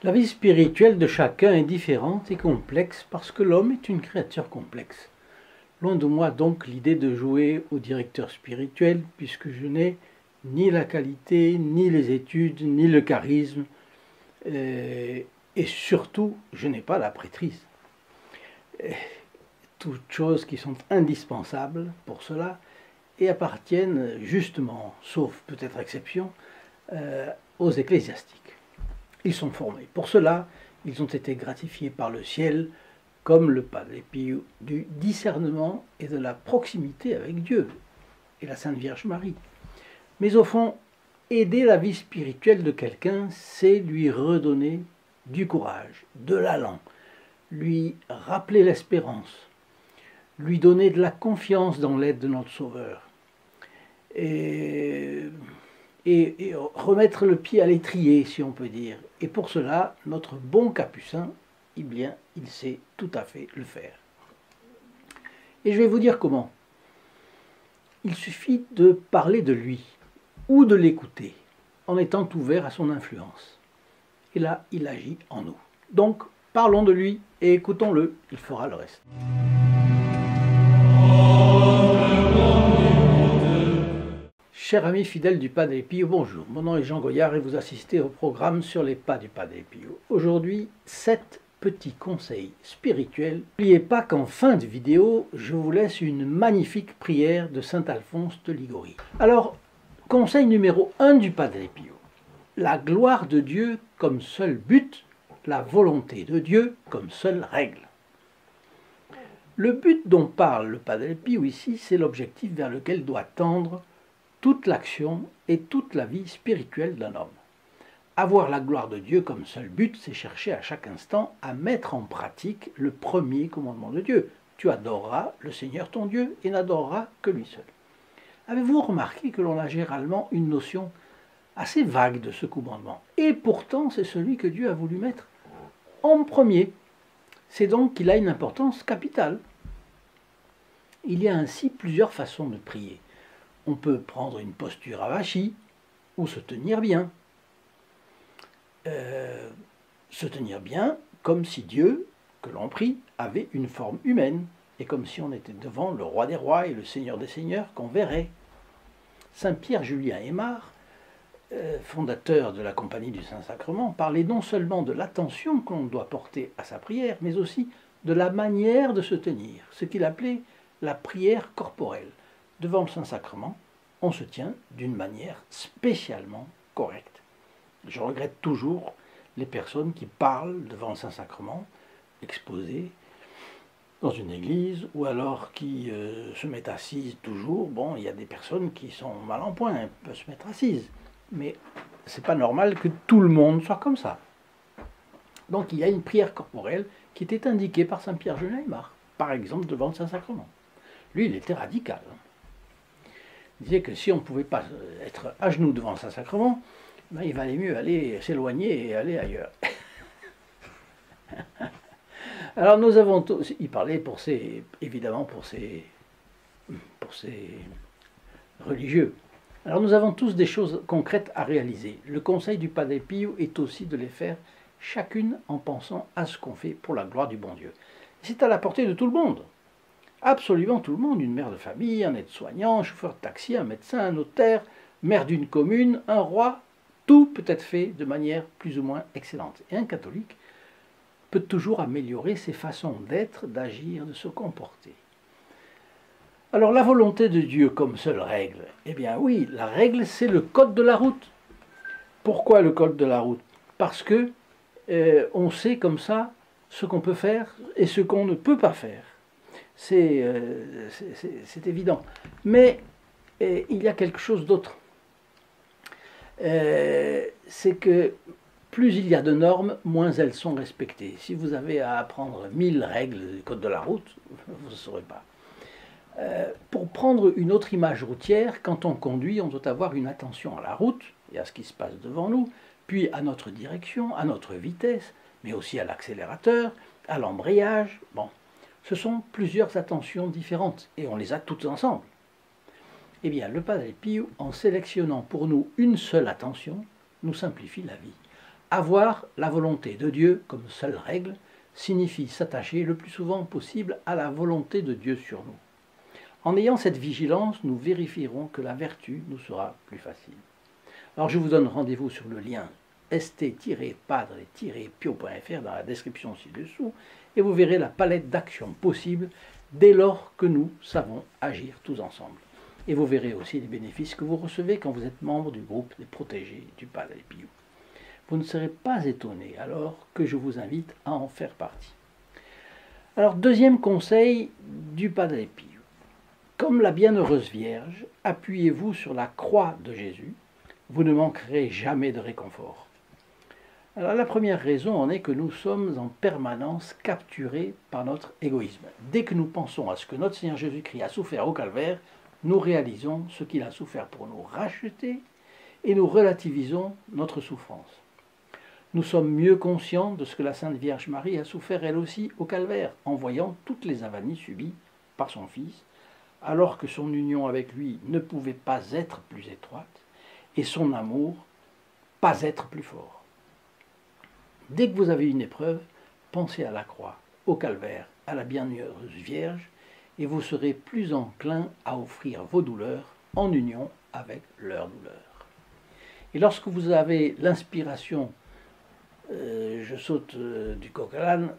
La vie spirituelle de chacun est différente et complexe parce que l'homme est une créature complexe. Loin de moi donc l'idée de jouer au directeur spirituel puisque je n'ai ni la qualité, ni les études, ni le charisme et surtout je n'ai pas la prêtrise. Toutes choses qui sont indispensables pour cela et appartiennent justement, sauf peut-être exception, aux ecclésiastiques. Ils sont formés. Pour cela, ils ont été gratifiés par le ciel, comme le Padre Pio, du discernement et de la proximité avec Dieu et la Sainte Vierge Marie. Mais au fond, aider la vie spirituelle de quelqu'un, c'est lui redonner du courage, de l'allant, lui rappeler l'espérance, lui donner de la confiance dans l'aide de notre Sauveur. Et remettre le pied à l'étrier, si on peut dire. Et pour cela, notre bon capucin, eh bien, il sait tout à fait le faire. Et je vais vous dire comment. Il suffit de parler de lui, ou de l'écouter, en étant ouvert à son influence. Et là, il agit en nous. Donc, parlons de lui et écoutons-le, il fera le reste. Chers amis fidèles du Padre Pio, bonjour. Mon nom est Jean Goyard et vous assistez au programme sur les pas du Padre Pio. Aujourd'hui, 7 petits conseils spirituels. N'oubliez pas qu'en fin de vidéo, je vous laisse une magnifique prière de saint Alphonse de Liguori. Alors, conseil numéro 1 du Padre Pio. La gloire de Dieu comme seul but, la volonté de Dieu comme seule règle. Le but dont parle le Padre Pio ici, c'est l'objectif vers lequel doit tendre toute l'action et toute la vie spirituelle d'un homme. Avoir la gloire de Dieu comme seul but, c'est chercher à chaque instant à mettre en pratique le premier commandement de Dieu. Tu adoreras le Seigneur ton Dieu et n'adoreras que lui seul. Avez-vous remarqué que l'on a généralement une notion assez vague de ce commandement? Et pourtant, c'est celui que Dieu a voulu mettre en premier. C'est donc qu'il a une importance capitale. Il y a ainsi plusieurs façons de prier. On peut prendre une posture avachie ou se tenir bien. Se tenir bien comme si Dieu, que l'on prie, avait une forme humaine et comme si on était devant le roi des rois et le seigneur des seigneurs qu'on verrait. Saint Pierre Julien Aymar, fondateur de la Compagnie du Saint-Sacrement, parlait non seulement de l'attention qu'on doit porter à sa prière, mais aussi de la manière de se tenir, ce qu'il appelait la prière corporelle. Devant le Saint-Sacrement, on se tient d'une manière spécialement correcte. Je regrette toujours les personnes qui parlent devant le Saint-Sacrement, exposées dans une église, ou alors qui se mettent assises toujours. Bon, il y a des personnes qui sont mal en point, elles peuvent se mettre assises, mais c'est pas normal que tout le monde soit comme ça. Donc il y a une prière corporelle qui était indiquée par Saint Pierre Julien Aymar, par exemple devant le Saint-Sacrement. Lui, il était radical. Il disait que si on ne pouvait pas être à genoux devant le Saint-Sacrement, ben, il valait mieux aller s'éloigner et aller ailleurs. Alors nous avons tous, il parlait évidemment pour ses religieux. Alors nous avons tous des choses concrètes à réaliser. Le conseil du Padre Pio est aussi de les faire chacune en pensant à ce qu'on fait pour la gloire du bon Dieu. C'est à la portée de tout le monde. Absolument tout le monde, une mère de famille, un aide-soignant, un chauffeur de taxi, un médecin, un notaire, maire d'une commune, un roi, tout peut être fait de manière plus ou moins excellente. Et un catholique peut toujours améliorer ses façons d'être, d'agir, de se comporter. Alors la volonté de Dieu comme seule règle, eh bien oui, la règle c'est le code de la route. Pourquoi le code de la route? Parce que on sait comme ça ce qu'on peut faire et ce qu'on ne peut pas faire. C'est évident. Mais il y a quelque chose d'autre. C'est que plus il y a de normes, moins elles sont respectées. Si vous avez à apprendre 1000 règles du code de la route, vous ne saurez pas. Pour prendre une autre image routière, quand on conduit, on doit avoir une attention à la route et à ce qui se passe devant nous, puis à notre direction, à notre vitesse, mais aussi à l'accélérateur, à l'embrayage. Bon. Ce sont plusieurs attentions différentes, et on les a toutes ensemble. Eh bien, le Padre Pio, en sélectionnant pour nous une seule attention, nous simplifie la vie. Avoir la volonté de Dieu comme seule règle signifie s'attacher le plus souvent possible à la volonté de Dieu sur nous. En ayant cette vigilance, nous vérifierons que la vertu nous sera plus facile. Alors je vous donne rendez-vous sur le lien st-padre-pio.fr dans la description ci-dessous et vous verrez la palette d'actions possibles dès lors que nous savons agir tous ensemble. Et vous verrez aussi les bénéfices que vous recevez quand vous êtes membre du groupe des protégés du Padre Pio. Vous ne serez pas étonné alors que je vous invite à en faire partie. Alors, deuxième conseil du Padre Pio. Comme la Bienheureuse Vierge, appuyez-vous sur la croix de Jésus, vous ne manquerez jamais de réconfort. Alors la première raison en est que nous sommes en permanence capturés par notre égoïsme. Dès que nous pensons à ce que notre Seigneur Jésus-Christ a souffert au calvaire, nous réalisons ce qu'il a souffert pour nous racheter et nous relativisons notre souffrance. Nous sommes mieux conscients de ce que la Sainte Vierge Marie a souffert elle aussi au calvaire, en voyant toutes les avanies subies par son Fils, alors que son union avec lui ne pouvait pas être plus étroite et son amour pas être plus fort. Dès que vous avez une épreuve, pensez à la croix, au calvaire, à la Bienheureuse Vierge, et vous serez plus enclin à offrir vos douleurs en union avec leurs douleurs. Et lorsque vous avez l'inspiration, je saute du coq à l'âne,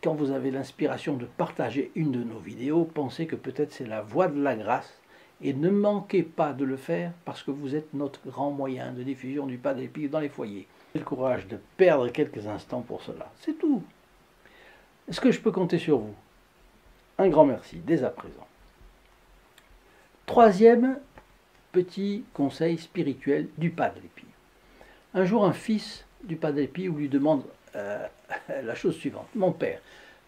quand vous avez l'inspiration de partager une de nos vidéos, pensez que peut-être c'est la voie de la grâce, et ne manquez pas de le faire parce que vous êtes notre grand moyen de diffusion du Padre Pio dans les foyers. J'ai le courage de perdre quelques instants pour cela. C'est tout. Est-ce que je peux compter sur vous? Un grand merci, dès à présent. Troisième petit conseil spirituel du Padre Pio. Un jour, un fils du Padre Pio lui demande la chose suivante. « Mon père,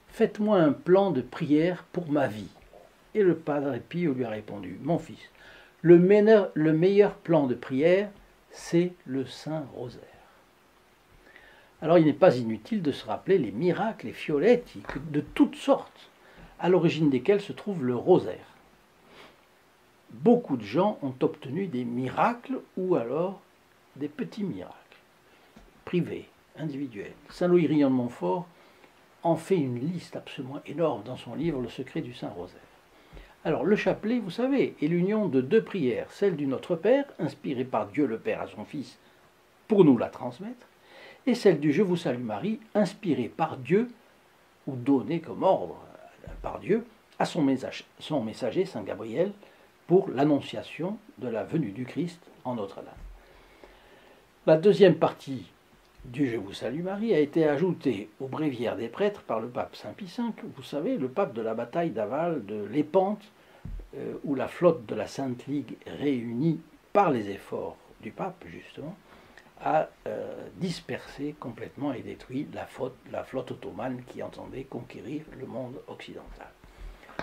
faites-moi un plan de prière pour ma vie. » Et le Padre Pio lui a répondu, « Mon fils, le meilleur plan de prière, c'est le Saint Rosaire. » Alors il n'est pas inutile de se rappeler les miracles, les fioletti, de toutes sortes, à l'origine desquels se trouve le rosaire. Beaucoup de gens ont obtenu des miracles ou alors des petits miracles, privés, individuels. Saint Louis Riant de Montfort en fait une liste absolument énorme dans son livre « Le secret du Saint Rosaire ». Alors le chapelet, vous savez, est l'union de deux prières, celle du Notre Père, inspirée par Dieu le Père à son Fils pour nous la transmettre, et celle du Je vous salue Marie, inspirée par Dieu, ou donnée comme ordre par Dieu, à son messager Saint Gabriel, pour l'annonciation de la venue du Christ en Notre-Dame. La deuxième partie du Je vous salue Marie a été ajoutée au bréviaire des prêtres par le pape Saint Pie V, vous savez, le pape de la bataille d'aval de Lépante, où la flotte de la Sainte Ligue, réunie par les efforts du pape, justement, a dispersé complètement et détruit la flotte ottomane qui entendait conquérir le monde occidental.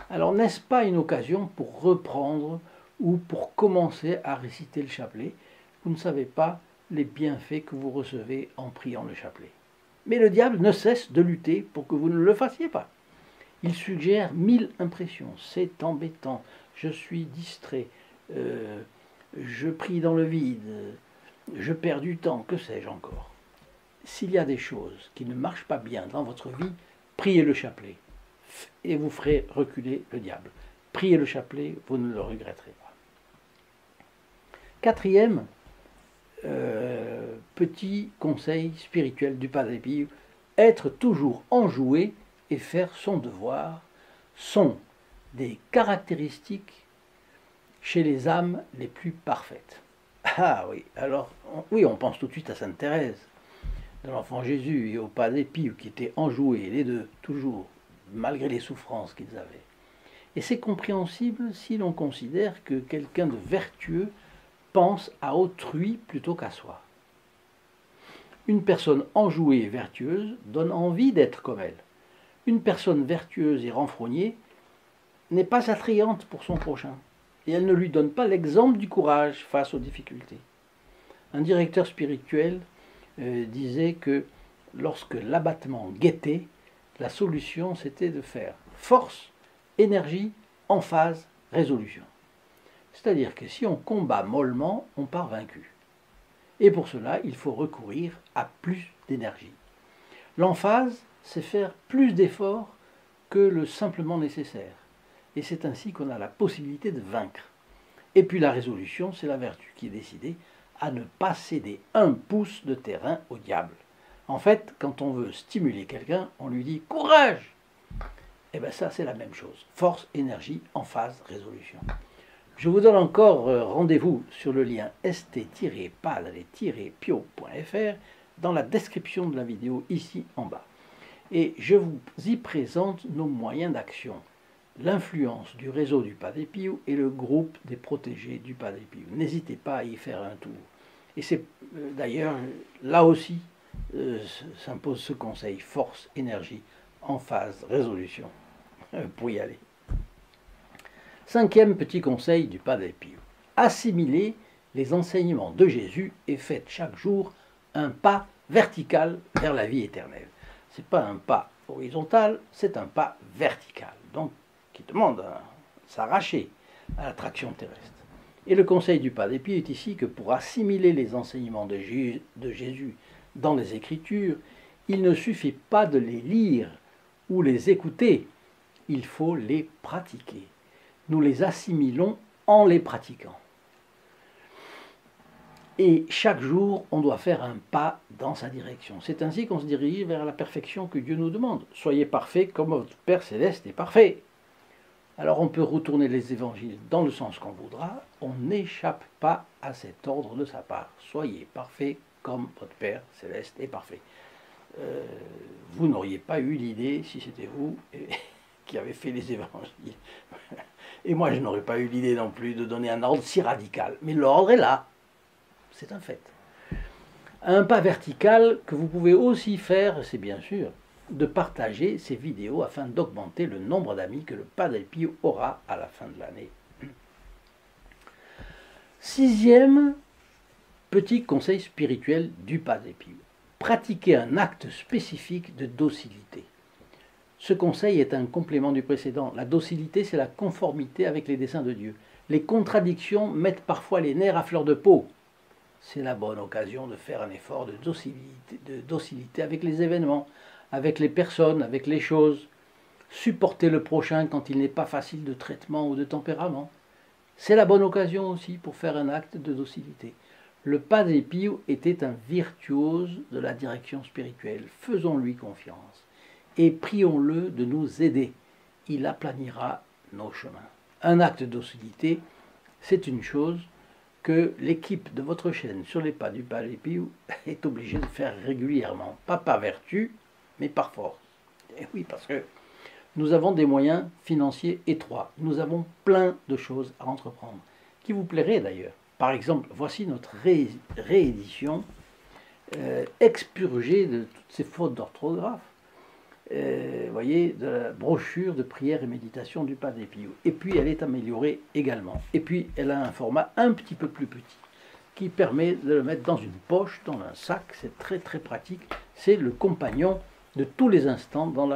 Alors, n'est-ce pas une occasion pour reprendre ou pour commencer à réciter le chapelet? Vous ne savez pas les bienfaits que vous recevez en priant le chapelet. Mais le diable ne cesse de lutter pour que vous ne le fassiez pas. Il suggère 1000 impressions. C'est embêtant, je suis distrait, je prie dans le vide, je perds du temps, que sais-je encore. S'il y a des choses qui ne marchent pas bien dans votre vie, priez le chapelet et vous ferez reculer le diable. Priez le chapelet, vous ne le regretterez pas. Quatrième petit conseil spirituel du Padre Pio, être toujours enjoué et faire son devoir sont des caractéristiques chez les âmes les plus parfaites. Ah oui, alors, oui, on pense tout de suite à Sainte Thérèse, de l'Enfant Jésus, et au Padre Pio, qui étaient enjoués, les deux, toujours, malgré les souffrances qu'ils avaient. Et c'est compréhensible si l'on considère que quelqu'un de vertueux pense à autrui plutôt qu'à soi. Une personne enjouée et vertueuse donne envie d'être comme elle. Une personne vertueuse et renfrognée n'est pas attrayante pour son prochain, et elle ne lui donne pas l'exemple du courage face aux difficultés. Un directeur spirituel disait que lorsque l'abattement guettait, la solution c'était de faire force, énergie, emphase, résolution. C'est-à-dire que si on combat mollement, on part vaincu. Et pour cela, il faut recourir à plus d'énergie. L'emphase, c'est faire plus d'efforts que le simplement nécessaire. Et c'est ainsi qu'on a la possibilité de vaincre. Et puis la résolution, c'est la vertu qui est décidée à ne pas céder un pouce de terrain au diable. En fait, quand on veut stimuler quelqu'un, on lui dit « courage !» Et bien ça, c'est la même chose. Force, énergie, emphase, résolution. Je vous donne encore rendez-vous sur le lien st-padre-pio.fr dans la description de la vidéo ici en bas. Et je vous y présente nos moyens d'action. L'influence du réseau du Padre Pio et le groupe des protégés du Padre Pio. N'hésitez pas à y faire un tour. Et c'est d'ailleurs, là aussi, s'impose ce conseil, force, énergie, emphase, résolution, pour y aller. 5e petit conseil du Padre Pio. Assimilez les enseignements de Jésus et faites chaque jour un pas vertical vers la vie éternelle. Ce n'est pas un pas horizontal, c'est un pas vertical, donc qui demande à s'arracher à l'attraction terrestre. Et le conseil du Padre Pio est ici que pour assimiler les enseignements de Jésus dans les Écritures, il ne suffit pas de les lire ou les écouter, il faut les pratiquer. Nous les assimilons en les pratiquant. Et chaque jour, on doit faire un pas dans sa direction. C'est ainsi qu'on se dirige vers la perfection que Dieu nous demande. Soyez parfaits comme votre Père Céleste est parfait. Alors on peut retourner les évangiles dans le sens qu'on voudra, on n'échappe pas à cet ordre de sa part. Soyez parfaits comme votre Père Céleste est parfait. Vous n'auriez pas eu l'idée, si c'était vous qui avez fait les évangiles. Et moi, je n'aurais pas eu l'idée non plus de donner un ordre si radical. Mais l'ordre est là. C'est un fait. Un pas vertical que vous pouvez aussi faire, c'est bien sûr, de partager ces vidéos afin d'augmenter le nombre d'amis que le Padre Pio aura à la fin de l'année. 6e petit conseil spirituel du Padre Pio. Pratiquer un acte spécifique de docilité. Ce conseil est un complément du précédent. La docilité, c'est la conformité avec les desseins de Dieu. Les contradictions mettent parfois les nerfs à fleur de peau. C'est la bonne occasion de faire un effort de docilité avec les événements, avec les personnes, avec les choses. Supporter le prochain quand il n'est pas facile de traitement ou de tempérament. C'est la bonne occasion aussi pour faire un acte de docilité. Le Padre Pio était un virtuose de la direction spirituelle. Faisons-lui confiance et prions-le de nous aider. Il aplanira nos chemins. Un acte de docilité, c'est une chose que l'équipe de votre chaîne sur les pas du Padre Pio est obligée de faire régulièrement. Pas par vertu, mais par force. Et oui, parce que nous avons des moyens financiers étroits. Nous avons plein de choses à entreprendre, qui vous plairaient d'ailleurs. Par exemple, voici notre réédition expurgée de toutes ces fautes d'orthographe. Voyez, de la brochure de prière et méditation du Padre Pio. Et puis elle est améliorée également. Et puis elle a un format un petit peu plus petit qui permet de le mettre dans une poche, dans un sac. C'est très très pratique. C'est le compagnon de tous les instants dans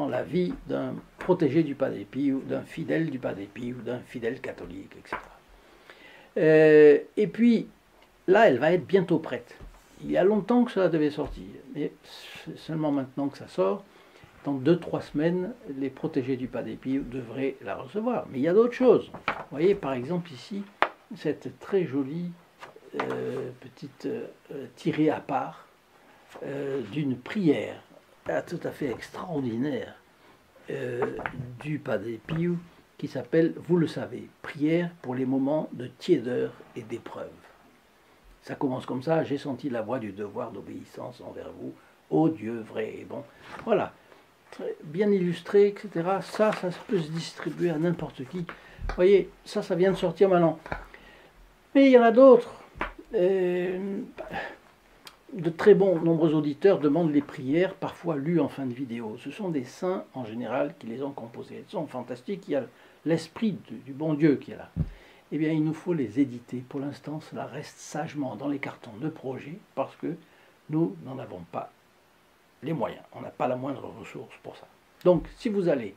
la vie d'un protégé du Padre Pio, d'un fidèle du Padre Pio, d'un fidèle catholique, etc. Et puis là, elle va être bientôt prête. Il y a longtemps que cela devait sortir, mais c'est seulement maintenant que ça sort. Dans 2-3 semaines, les protégés du Padre Pio devraient la recevoir. Mais il y a d'autres choses. Vous voyez, par exemple, ici, cette très jolie petite tirée à part d'une prière tout à fait extraordinaire du Padre Pio qui s'appelle, vous le savez, prière pour les moments de tiédeur et d'épreuve. Ça commence comme ça, j'ai senti la voix du devoir d'obéissance envers vous, ô Dieu vrai et bon. Voilà, très bien illustré, etc. Ça peut se distribuer à n'importe qui. Vous voyez, ça vient de sortir maintenant. Mais il y en a d'autres. De très nombreux auditeurs demandent les prières, parfois lues en fin de vidéo. Ce sont des saints, en général, qui les ont composées. Elles sont fantastiques, il y a l'esprit du bon Dieu qui est là. Eh bien, il nous faut les éditer. Pour l'instant, cela reste sagement dans les cartons de projet parce que nous n'en avons pas les moyens. On n'a pas la moindre ressource pour ça. Donc, si vous allez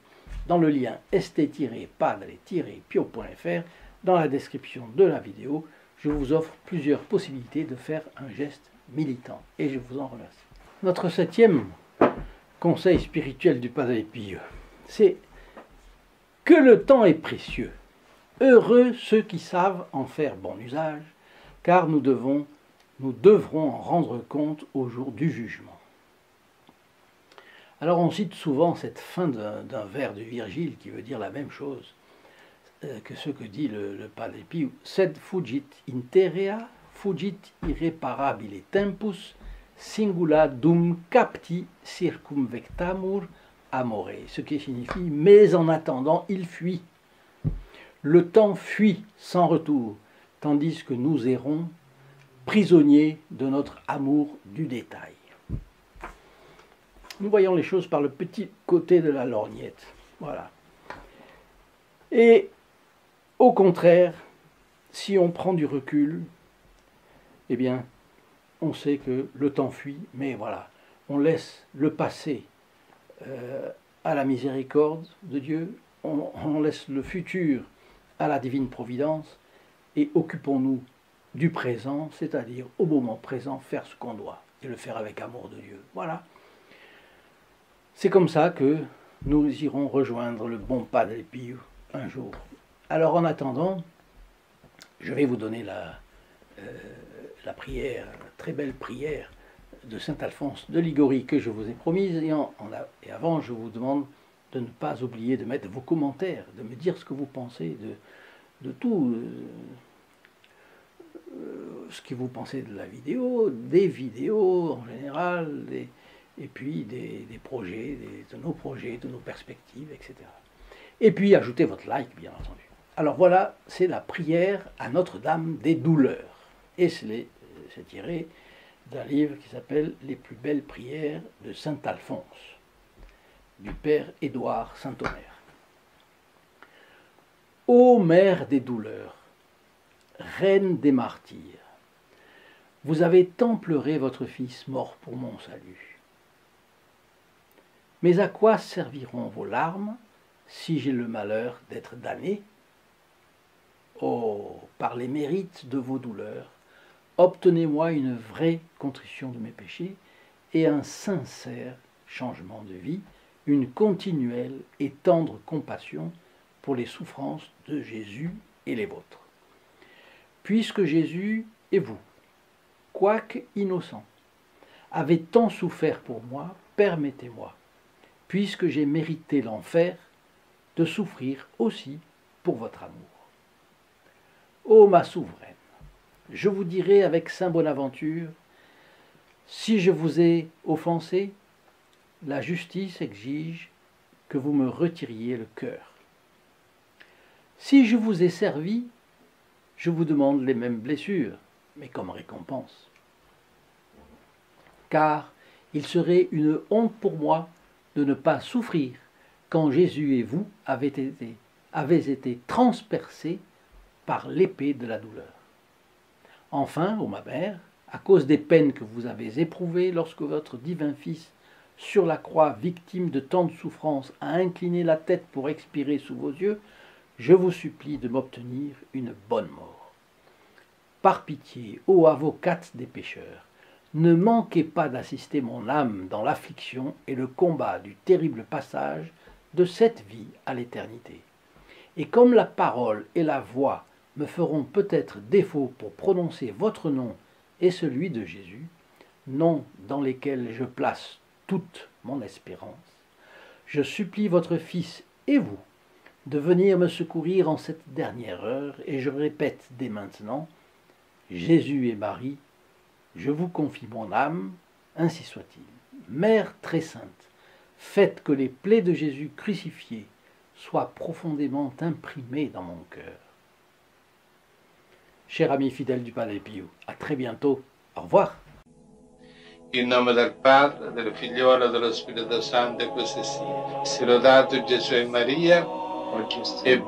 dans le lien st-padre-pio.fr, dans la description de la vidéo, je vous offre plusieurs possibilités de faire un geste militant. Et je vous en remercie. Notre 7e conseil spirituel du Padre Pio, c'est que le temps est précieux. Heureux ceux qui savent en faire bon usage, car nous devrons en rendre compte au jour du jugement. Alors on cite souvent cette fin d'un vers de Virgile qui veut dire la même chose que ce que dit le Padre Pio. Sed fugit interea, fugit irreparabile tempus, singula dum capti circumvectamur amore. Ce qui signifie « mais en attendant, il fuit ». Le temps fuit sans retour, tandis que nous errons prisonniers de notre amour du détail. Nous voyons les choses par le petit côté de la lorgnette. Voilà. Et au contraire, si on prend du recul, eh bien, on sait que le temps fuit, mais voilà, on laisse le passé à la miséricorde de Dieu, on laisse le futur à la divine providence, et occupons-nous du présent, c'est-à-dire au moment présent, faire ce qu'on doit, et le faire avec amour de Dieu. Voilà. C'est comme ça que nous irons rejoindre le bon Padre Pio un jour. Alors en attendant, je vais vous donner la prière, la très belle prière de saint Alphonse de Liguori que je vous ai promise. Et avant, je vous demande de ne pas oublier de mettre vos commentaires, de me dire ce que vous pensez de tout ce que vous pensez de la vidéo, des vidéos en général, et puis des projets, de nos projets, de nos perspectives, etc. Et puis ajoutez votre like, bien entendu. Alors voilà, c'est la prière à Notre-Dame des douleurs. Et c'est tiré d'un livre qui s'appelle « Les plus belles prières de saint Alphonse » du père Édouard Saint-Omer. Ô mère des douleurs, reine des martyrs, vous avez tant pleuré votre fils mort pour mon salut. Mais à quoi serviront vos larmes si j'ai le malheur d'être damné? Oh, par les mérites de vos douleurs, obtenez-moi une vraie contrition de mes péchés et un sincère changement de vie, une continuelle et tendre compassion pour les souffrances de Jésus et les vôtres. Puisque Jésus et vous, quoique innocent, avez tant souffert pour moi, permettez-moi, puisque j'ai mérité l'enfer, de souffrir aussi pour votre amour. Ô ma souveraine, je vous dirai avec saint Bonaventure, si je vous ai offensé, la justice exige que vous me retiriez le cœur. Si je vous ai servi, je vous demande les mêmes blessures, mais comme récompense. Car il serait une honte pour moi de ne pas souffrir quand Jésus et vous avez été transpercés par l'épée de la douleur. Enfin, ô ma mère, à cause des peines que vous avez éprouvées lorsque votre divin Fils, sur la croix, victime de tant de souffrances, a incliné la tête pour expirer sous vos yeux, je vous supplie de m'obtenir une bonne mort. Par pitié, ô avocate des pécheurs, ne manquez pas d'assister mon âme dans l'affliction et le combat du terrible passage de cette vie à l'éternité. Et comme la parole et la voix me feront peut-être défaut pour prononcer votre nom et celui de Jésus, nom dans lesquels je place toute mon espérance, je supplie votre Fils et vous de venir me secourir en cette dernière heure, et je répète dès maintenant, Jésus et Marie, je vous confie mon âme, ainsi soit-il. Mère très sainte, faites que les plaies de Jésus crucifié soient profondément imprimées dans mon cœur. Cher ami fidèle du Padre Pio, à très bientôt. Au revoir. In nome del Padre, del Figliolo e dello Spirito Santo, e così sia. Sia lodato Gesù e Maria, e